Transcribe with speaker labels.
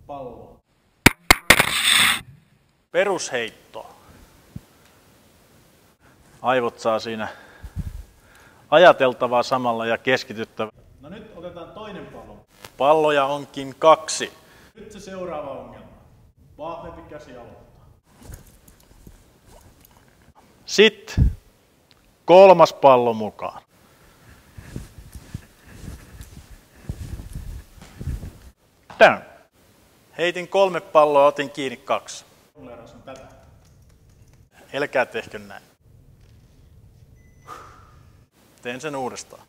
Speaker 1: palloa. Perusheittoa. Aivot saa siinä ajateltavaa samalla ja keskityttävää. No nyt otetaan toinen pallo. Palloja onkin 2. Nyt se seuraava ongelma. Vahvempi käsi aloittaa. Sitten 3. pallo mukaan. Down. Heitin 3 palloa, otin kiinni 2. Älkää tehkö näin. Teen sen uudestaan.